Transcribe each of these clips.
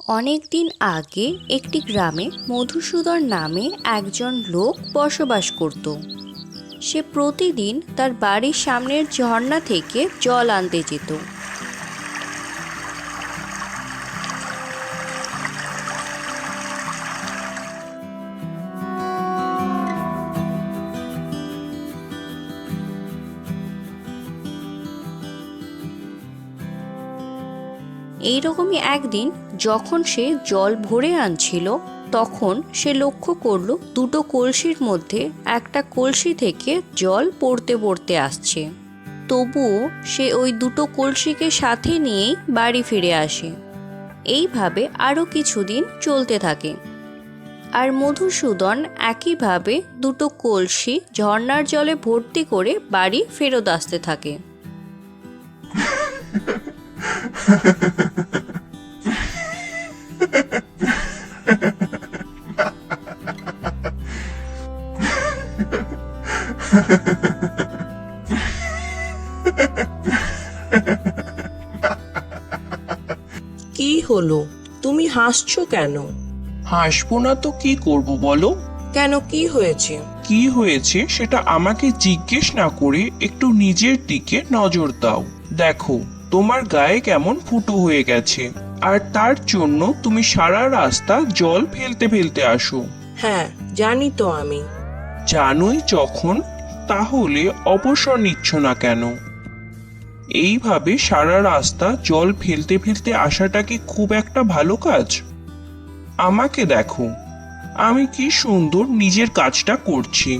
অনেক দিন আগে একটি গ্রামে মধুসূদন নামে একজন লোক বসবাস করত। সে প্রতিদিন তার বাড়ির সামনের ঝর্ণা থেকে জল আনতে যেত। এইরকমই একদিন যখন সে জল ভরে আনছিল, তখন সে লক্ষ্য করল দুটো কলসির মধ্যে একটা কলসি থেকে জল পড়তে পড়তে আসছে। তবুও সে ওই দুটো কলসিকে সাথে নিয়েই বাড়ি ফিরে আসে। এইভাবে আরও কিছুদিন চলতে থাকে। আর মধুসূদন একইভাবে দুটো কলসি ঝর্ণার জলে ভর্তি করে বাড়ি ফেরত আসতে থাকে। কি হলো, তুমি হাসছো কেন? হাসবো না তো কি করব বলো? কেন, কি হয়েছে? কি হয়েছে সেটা আমাকে জিজ্ঞেস না করে একটু নিজের দিকে নজর দাও। দেখো তোমার গায়ে কেমন ফুটো হয়ে গেছে, আর তার জন্য তুমি সারা রাস্তা জল ফেলতে ফেলতে আসো। হ্যাঁ, জানি তো আমি। জানোই যখন, তাহলে অবসর নিচ্ছ না কেন? এইভাবে সারা রাস্তা জল ফেলতে ফেলতে আসাটা কি খুব একটা ভালো কাজ? আমাকে দেখো, আমি কি সুন্দর নিজের কাজটা করছি।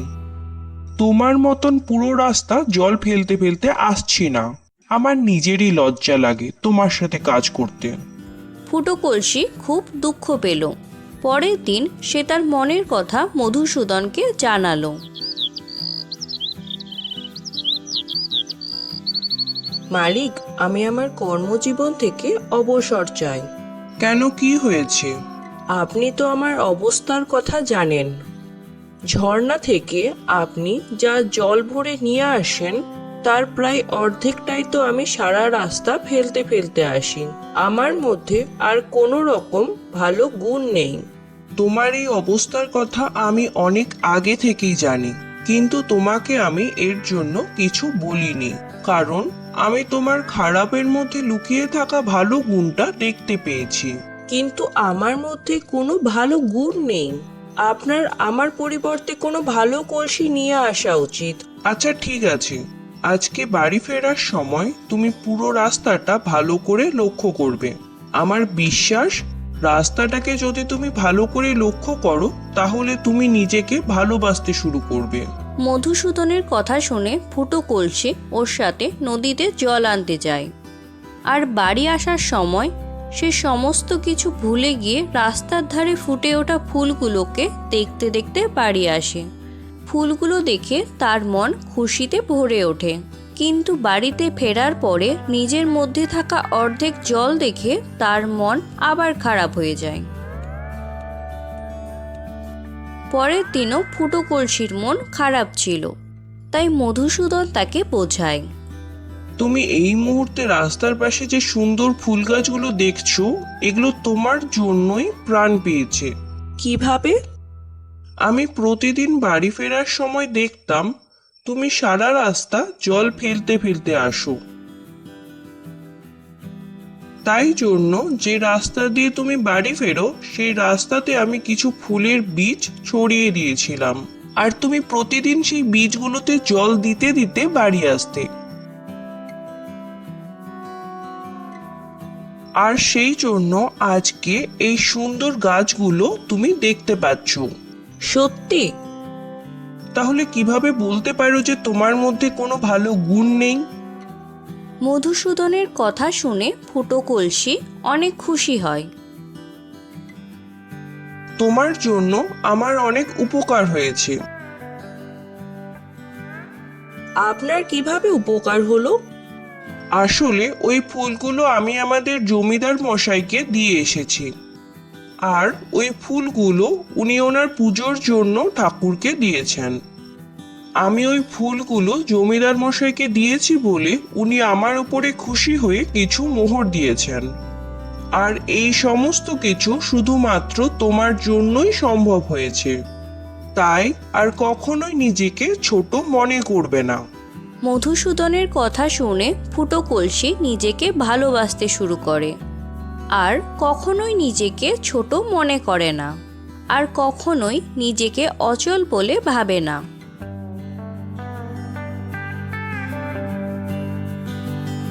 তোমার মতন পুরো রাস্তা জল ফেলতে ফেলতে আসছি না। আমার নিজেরই লজ্জা লাগে তোমার সাথে কাজ করতে। ফুটো কলসি খুব দুঃখ পেল। পরের দিন সে তার মনের কথা মধুসূদনকে জানালো। মালিক, আমি আমার কর্মজীবন থেকে অবসর চাই। কেন, কি হয়েছে? আপনি তো আমার অবস্থার কথা জানেন। ঝর্ণা থেকে আপনি যা জল ভরে নিয়ে আসেন, তার প্রায় অর্ধেকটাই তো আমি সারা রাস্তা ফেলতে ফেলতে আসি। আমার মধ্যে আর কোনো রকম ভালো গুণ নেই। তোমার এই অবস্থার কথা আমি অনেক আগে থেকেই জানি, কিন্তু তোমাকে আমি এর জন্য কিছু বলিনি, কারণ আমি তোমার খারাপের মধ্যে লুকিয়ে থাকা ভালো গুণটা দেখতে পেয়েছি। কিন্তু আমার মধ্যে কোনো ভালো গুণ নেই। আপনার আমার পরিবর্তে কোনো ভালো কলসি নিয়ে আসা উচিত। আচ্ছা ঠিক আছে, আজকে বাড়ি ফেরার সময় তুমি পুরো রাস্তাটা ভালো করে লক্ষ্য করবে। আমার বিশ্বাস, রাস্তাটাকে যদি তুমি ভালো করে লক্ষ্য করো, তাহলে তুমি নিজেকে ভালোবাসতে শুরু করবে। মধুসূদনের কথা শুনে ফুটো কলসি ওর সাথে নদীতে জল আনতে যায়। আর বাড়ি আসার সময় সে সমস্ত কিছু ভুলে গিয়ে রাস্তার ধারে ফুটে ওঠা ফুলগুলোকে দেখতে দেখতে বাড়ি আসে। ফুলগুলো দেখে তার মন খুশিতে ভরে ওঠে। কিন্তু বাড়িতে ফেরার পরে নিজের মধ্যে থাকা অর্ধেক জল দেখে তার মন আবার খারাপ হয়ে যায়। পরের দিনও ফুটো কলসির মন খারাপ ছিল, তাই মধুসূদন তাকে বোঝায়। তুমি এই মুহূর্তে রাস্তার পাশে যে সুন্দর ফুল গাছগুলো দেখছো, এগুলো তোমার জন্যই প্রাণ পেয়েছে। কিভাবে? আমি প্রতিদিন বাড়ি ফেরার সময় দেখতাম তুমি সারা রাস্তা জল ফেলতে ফেলতে আসো। তাই জন্য যে রাস্তা দিয়ে তুমি বাড়ি ফেরো, সেই রাস্তাতে আমি কিছু ফুলের বীজ ছড়িয়ে দিয়েছিলাম, আর তুমি প্রতিদিন সেই বীজগুলোতে জল দিতে দিতে বাড়ি আসতে। আর সেই জন্য আজকে এই সুন্দর গাছগুলো তুমি দেখতে পাচ্ছ। সত্যি? তাহলে কিভাবে বলতে পারো যে তোমার মধ্যে কোনো ভালো গুণ নেই? মধুসূদনের কথা শুনে ফুটো কলসি অনেক খুশি হয়। তোমার জন্য আমার অনেক উপকার হয়েছে। আপনার কিভাবে উপকার হলো? আসলে ওই ফুলগুলো আমি আমাদের জমিদার মশাইকে দিয়ে এসেছি, আর ওই ফুলগুলো উনি ওনার পুজোর জন্য ঠাকুরকে দিয়েছেন। আমি ওই ফুলগুলো জমিদার মশাইকে দিয়েছি বলে উনি আমার উপরে খুশি হয়ে কিছু মোহর দিয়েছেন। আর এই সমস্ত কিছু শুধুমাত্র তোমার জন্যই সম্ভব হয়েছে, তাই আর কখনোই নিজেকে ছোট মনে করবে না। মধুসূদনের কথা শুনে ফুটো কলসি নিজেকে ভালোবাসতে শুরু করে আর কখনোই নিজেকে ছোট মনে করে না আর কখনোই নিজেকে অচল বলে ভাবে না।